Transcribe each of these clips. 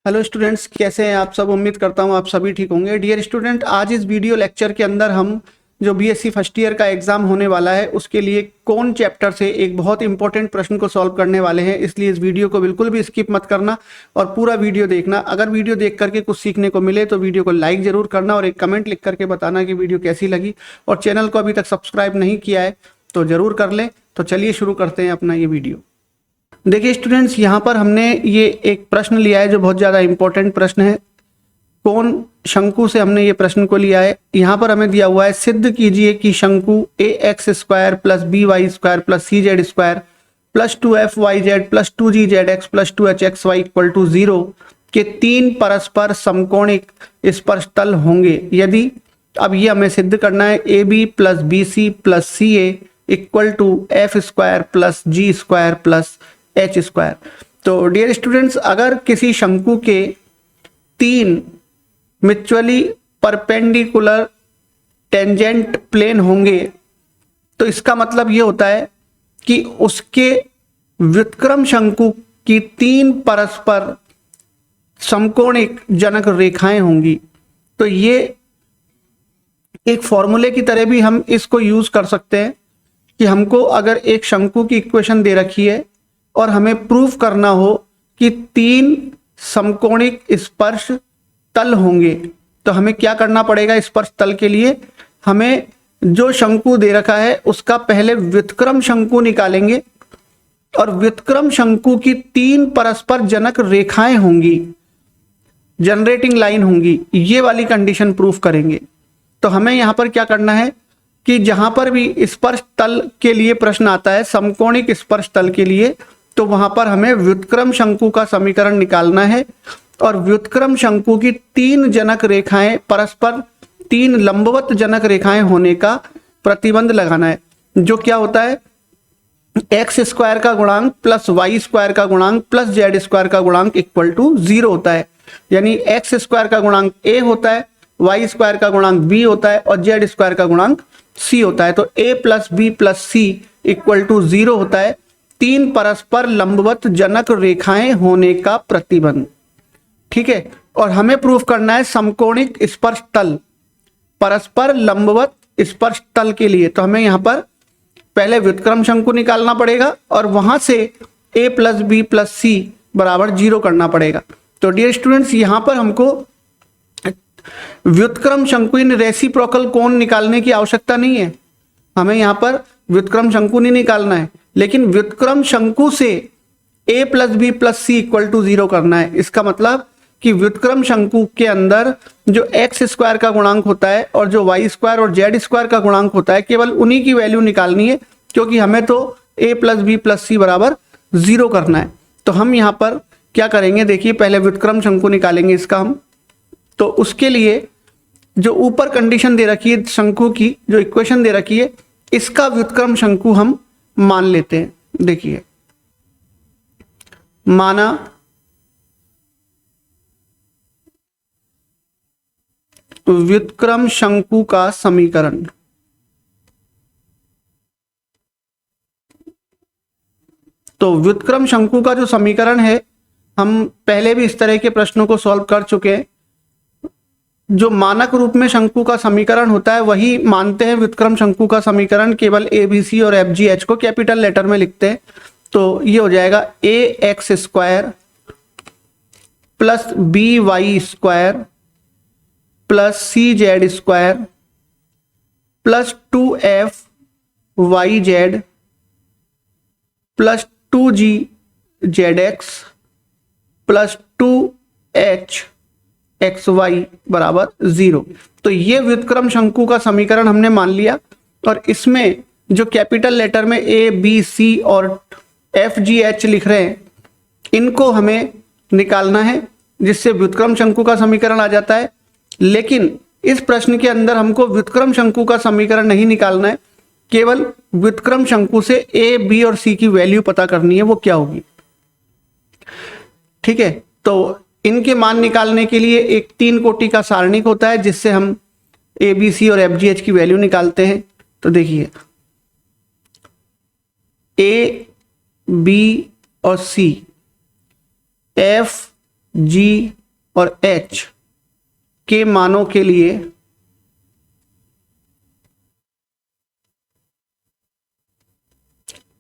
Hello students, कैसे हैं आप सब। उम्मीद करता हूं आप सभी ठीक होंगे। डियर स्टूडेंट, आज इस वीडियो लेक्चर के अंदर हम जो बीएससी फर्स्ट ईयर का एग्जाम होने वाला है उसके लिए कौन चैप्टर से एक बहुत इंपॉर्टेंट प्रश्न को सॉल्व करने वाले हैं। इसलिए इस वीडियो को बिल्कुल भी स्किप मत करना और पूरा वीडियो देखना। अगर वीडियो देख करके कुछ सीखने को मिले तो वीडियो को लाइक जरूर करना और एक कमेंट लिख करके बताना कि वीडियो कैसी लगी। और चैनल को अभी तक सब्सक्राइब नहीं किया है तो जरूर कर लें। तो चलिए शुरू करते हैं अपना ये वीडियो। देखिए स्टूडेंट्स, यहाँ पर हमने ये एक प्रश्न लिया है जो बहुत ज़्यादा इंपॉर्टेंट प्रश्न है। कौन शंकु से हमने ये प्रश्न को लिया है। यहाँ पर हमें दिया हुआ है, सिद्ध कीजिए कि शंकु A X square plus B Y square plus C Z square plus 2f(yz) plus 2g(zx) plus 2hxy equal to 0 के तीन परस्पर समकोणिक स्पर्श तल होंगे यदि। अब ये हमें सिद्ध करना है, A B plus B C plus C A equal to F square plus G square plus H square. तो डियर स्टूडेंट्स, अगर किसी शंकु के तीन म्यूचुअली परपेंडिकुलर टेंजेंट प्लेन होंगे तो इसका मतलब ये होता है कि उसके व्युत्क्रम शंकु की तीन परस्पर समकोणिक जनक रेखाएं होंगी। तो ये एक फॉर्मूले की तरह भी हम इसको यूज कर सकते हैं कि हमको अगर एक शंकु की इक्वेशन दे रखी है और हमें प्रूफ करना हो कि तीन समकोणिक स्पर्श तल होंगे तो हमें क्या करना पड़ेगा। स्पर्श तल के लिए हमें जो शंकु दे रखा है उसका पहले व्युत्क्रम शंकु निकालेंगे और व्युत्क्रम शंकु की तीन परस्पर जनक रेखाएं होंगी, जनरेटिंग लाइन होंगी। ये वाली कंडीशन प्रूफ करेंगे। तो हमें यहां पर क्या करना है कि जहां पर भी स्पर्श तल के लिए प्रश्न आता है, समकोणिक स्पर्श तल के लिए, तो वहां पर हमें व्युत्क्रम शंकु का समीकरण निकालना है और व्युत्क्रम शंकु की तीन जनक रेखाएं परस्पर तीन लंबवत जनक रेखाएं होने का प्रतिबंध लगाना है। जो क्या होता है, एक्स स्क्वायर का गुणांक प्लस वाई स्क्वायर का गुणांक प्लस जेड स्क्वायर का गुणांक इक्वल टू 0 होता है। यानी एक्स स्क्वायर का गुणांक ए होता है, वाई स्क्वायर का गुणांक बी होता है और जेड स्क्वायर का गुणांक सी होता है। तो A plus B plus C equal to 0 होता है तीन परस्पर लंबवत जनक रेखाएं होने का प्रतिबंध। ठीक है, और हमें प्रूफ करना है समकोणिक स्पर्श तल, परस्पर लंबवत स्पर्श तल के लिए। तो हमें यहां पर पहले व्युत्क्रम शंकु निकालना पड़ेगा और वहां से a प्लस बी प्लस सी बराबर 0 करना पड़ेगा। तो डियर स्टूडेंट्स, यहां पर हमको व्युत्क्रम शंकु इन रेसिप्रोकल कोण निकालने की आवश्यकता नहीं है। हमें यहां पर व्युत्क्रम शंकु नहीं निकालना है, लेकिन व्युत्क्रम शंकु से a plus B plus C equal to 0 करना है। इसका मतलब कि व्युत्क्रम शंकु के अंदर जो एक्स स्क्वायर का गुणांक होता है और जो वाई स्क्वायर और जेड स्क्वायर का गुणांक होता है, केवल उन्हीं की वैल्यू निकालनी है, क्योंकि हमें तो a प्लस बी प्लस सी बराबर 0 करना है। तो हम यहाँ पर क्या करेंगे, देखिए पहले व्युत्क्रम शंकु निकालेंगे इसका हम। तो उसके लिए जो ऊपर कंडीशन दे रखी है शंकु की, जो इक्वेशन दे रखी है, इसका व्युत्क्रम शंकु हम मान लेते हैं। देखिए, माना व्युत्क्रम शंकु का समीकरण। तो व्युत्क्रम शंकु का जो समीकरण है, हम पहले भी इस तरह के प्रश्नों को सॉल्व कर चुके हैं। जो मानक रूप में शंकु का समीकरण होता है वही मानते हैं व्युत्क्रम शंकु का समीकरण, केवल ए बी सी और एफ जी एच को कैपिटल लेटर में लिखते हैं। तो ये हो जाएगा A X square plus B Y square plus C Z square plus 2f(yz) plus 2g(zx) plus 2hxy बराबर 0। तो ये व्युत्क्रम शंकु का समीकरण हमने मान लिया और इसमें जो कैपिटल लेटर में ए बी सी और एफ जी एच लिख रहे हैं, इनको हमें निकालना है, जिससे व्युत्क्रम शंकु का समीकरण आ जाता है। लेकिन इस प्रश्न के अंदर हमको व्युत्क्रम शंकु का समीकरण नहीं निकालना है, केवल व्युत्क्रम शंकु से ए बी और सी की वैल्यू पता करनी है, वो क्या होगी। ठीक है, तो इनके मान निकालने के लिए एक 3 कोटि का सारणिक होता है जिससे हम ए बी सी और एफ जी एच की वैल्यू निकालते हैं। तो देखिए, ए बी और सी, एफ जी और एच के मानों के लिए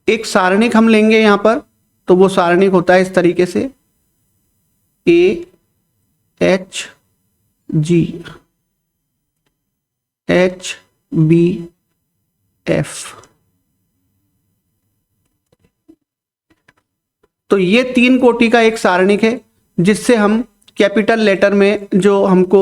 एक सारणिक हम लेंगे यहां पर। तो वो सारणिक होता है इस तरीके से A H G H B F. तो ये 3 कोटि का एक सारणिक है जिससे हम कैपिटल लेटर में जो हमको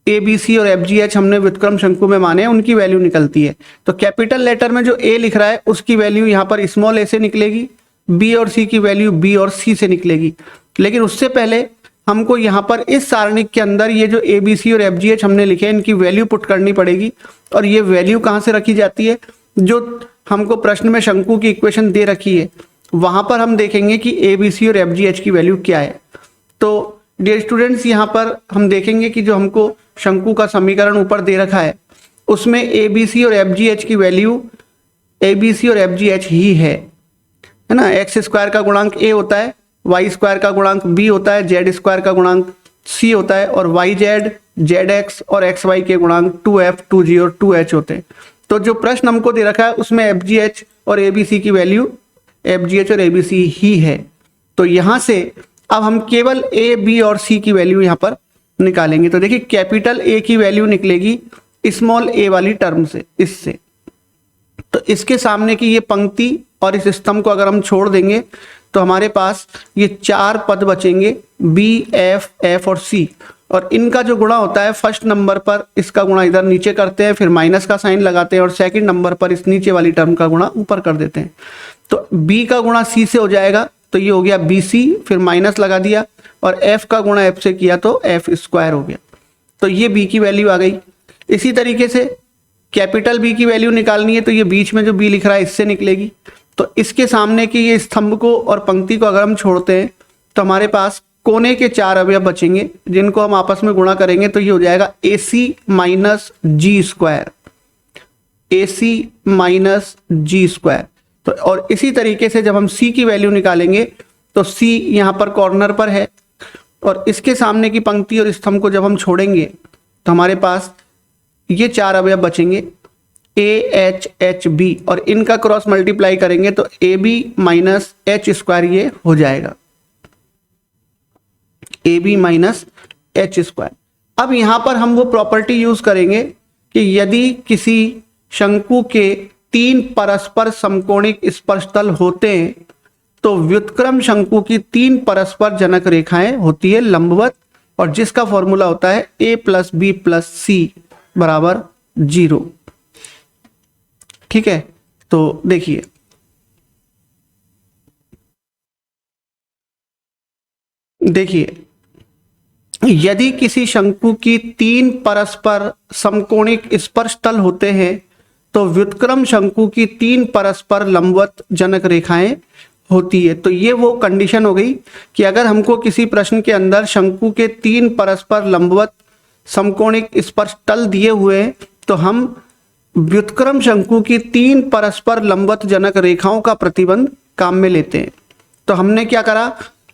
ए बी सी और एफ जी एच हमने व्युत्क्रम शंकु में माने उनकी वैल्यू निकलती है। तो कैपिटल लेटर में जो ए लिख रहा है उसकी वैल्यू यहाँ पर स्मॉल ए से निकलेगी, बी और सी की वैल्यू बी और सी से निकलेगी। लेकिन उससे पहले हमको यहाँ पर इस सारणिक के अंदर ये जो ए बी सी और एफ जी एच हमने लिखे इनकी वैल्यू पुट करनी पड़ेगी। और ये वैल्यू कहाँ से रखी जाती है? जो हमको प्रश्न में शंकु की इक्वेशन दे रखी है वहां पर हम देखेंगे कि ए बी सी और एफ जी एच की वैल्यू क्या है। तो डियर स्टूडेंट्स यहाँ पर हम देखेंगे कि जो हमको शंकु का समीकरण ऊपर दे रखा है उसमें ए बी सी और एफ जी एच की वैल्यू ए बी सी और एफ जी एच ही है ना। एक्स स्क्वायर का गुणांक ए होता है, वाई स्क्वायर का गुणांक बी होता है, जेड स्क्वायर का गुणांक सी होता है और वाई जेड, जेड एक्स और एक्स वाई के गुणांक 2f, 2g और 2h होते हैं। तो जो प्रश्न हमको दे रखा है उसमें एफ जी एच और ए बी सी की वैल्यू एफ जी एच और ए बी सी ही है। तो यहां से अब हम केवल ए बी और सी की वैल्यू यहां पर निकालेंगे। तो देखिए कैपिटल ए की वैल्यू निकलेगी स्मॉल ए वाली टर्म से, इससे। तो इसके सामने की ये पंक्ति और इस स्तंभ को अगर हम छोड़ देंगे तो हमारे पास ये 4 पद बचेंगे बी एफ एफ और सी। और इनका जो गुणा होता है फर्स्ट नंबर पर इसका गुणा इधर नीचे करते हैं, फिर माइनस का साइन लगाते हैं और सेकंड नंबर पर इस नीचे वाली टर्म का गुणा ऊपर कर देते हैं। तो b का गुणा c से हो जाएगा तो ये हो गया bc, फिर माइनस लगा दिया और f का गुणा f से किया तो f स्क्वायर हो गया। तो ये b की वैल्यू आ गई। इसी तरीके से कैपिटल B की वैल्यू निकालनी है तो ये बीच में जो b लिख रहा है इससे निकलेगी। तो इसके सामने की ये स्तंभ को और पंक्ति को अगर हम छोड़ते हैं तो हमारे पास कोने के 4 अवयव बचेंगे जिनको हम आपस में गुणा करेंगे तो ये हो जाएगा AC minus G square, AC minus G square. तो और इसी तरीके से जब हम C की वैल्यू निकालेंगे तो C यहाँ पर कॉर्नर पर है और इसके सामने की पंक्ति और स्तंभ को जब हम छोड़ेंगे तो हमारे पास ये 4 अवयव बचेंगे ए एच एच बी और इनका क्रॉस मल्टीप्लाई करेंगे तो A B minus H square ये हो जाएगा, A B minus H square. अब यहां पर हम वो प्रॉपर्टी यूज करेंगे कि यदि किसी शंकु के 3 परस्पर समकोणिक स्पर्शतल होते हैं तो व्युत्क्रम शंकु की 3 परस्पर जनक रेखाएं होती है लंबवत और जिसका फॉर्मूला होता है a प्लस बी प्लस सी बराबर 0। ठीक है, तो देखिए यदि किसी शंकु की 3 परस्पर समकोणिक स्पर्शतल होते हैं तो व्युत्क्रम शंकु की 3 परस्पर लंबवत जनक रेखाएं होती है। तो ये वो कंडीशन हो गई कि अगर हमको किसी प्रश्न के अंदर शंकु के 3 परस्पर लंबवत समकोणिक स्पर्शतल दिए हुए हैं तो हम व्युत्क्रम शंकु की 3 परस्पर लंबवत जनक रेखाओं का प्रतिबंध काम में लेते हैं। तो हमने क्या करा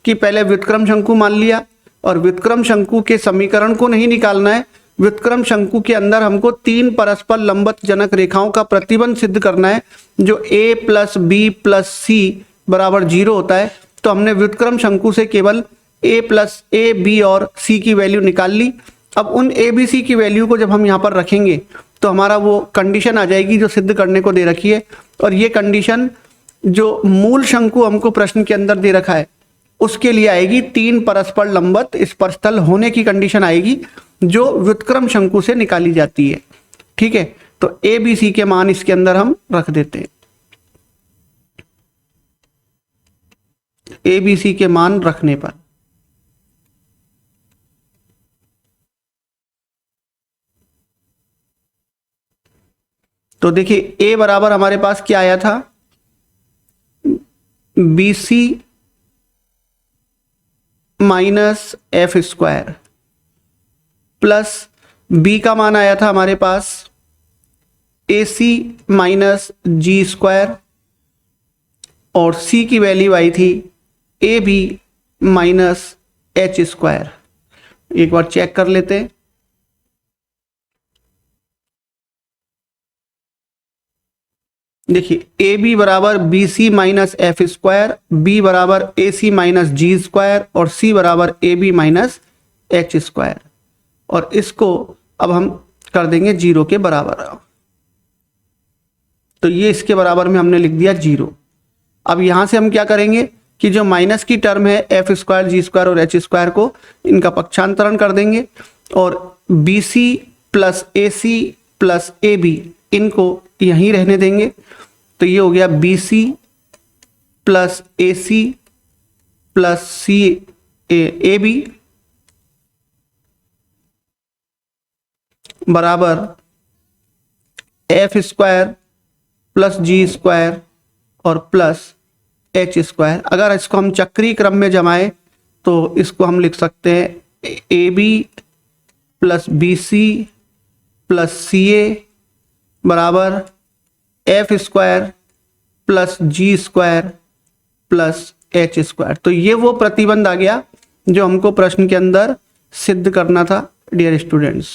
कि पहले व्युत्क्रम शंकु मान लिया और व्युत्क्रम शंकु के समीकरण को नहीं निकालना है, व्युत्क्रम शंकु के अंदर हमको 3 परस्पर लंबवत जनक रेखाओं का प्रतिबंध सिद्ध करना है जो a प्लस बी प्लस सी बराबर 0 होता है। तो हमने व्युत्क्रम शंकु से केवल a प्लस ए बी और c की वैल्यू निकाल ली। अब उन ए बी सी की वैल्यू को जब हम यहाँ पर रखेंगे तो हमारा वो कंडीशन आ जाएगी जो सिद्ध करने को दे रखी है और ये कंडीशन जो मूल शंकु हमको प्रश्न के अंदर दे रखा है उसके लिए आएगी। 3 परस्पर लंबवत स्पर्शतल होने की कंडीशन आएगी जो व्युत्क्रम शंकु से निकाली जाती है। ठीक है, तो ए बी सी के मान इसके अंदर हम रख देते हैं। ए बी सी के मान रखने पर तो देखिए ए बराबर हमारे पास क्या आया था, B C minus F square plus B का मान आया था हमारे पास ए सी माइनस जी स्क्वायर और सी की वैल्यू आई थी A B minus H square. एक बार चेक कर लेते हैं। देखिए ए बी बराबर B C minus F square, B बराबर A C minus G square और सी बराबर A B minus H square. और इसको अब हम कर देंगे 0 के बराबर। तो ये इसके बराबर में हमने लिख दिया 0। अब यहां से हम क्या करेंगे कि जो माइनस की टर्म है एफ स्क्वायर जी स्क्वायर और एच स्क्वायर को, इनका पक्षांतरण कर देंगे और B C plus A C plus A B इनको यहीं रहने देंगे। तो ये हो गया B C plus A C plus C A B बराबर F square plus G square और प्लस एच स्क्वायर। अगर इसको हम चक्रीय क्रम में जमाएं तो इसको हम लिख सकते हैं A B plus B C plus C A बराबर F square plus G square plus H square. तो ये वो प्रतिबंध आ गया जो हमको प्रश्न के अंदर सिद्ध करना था डियर स्टूडेंट्स।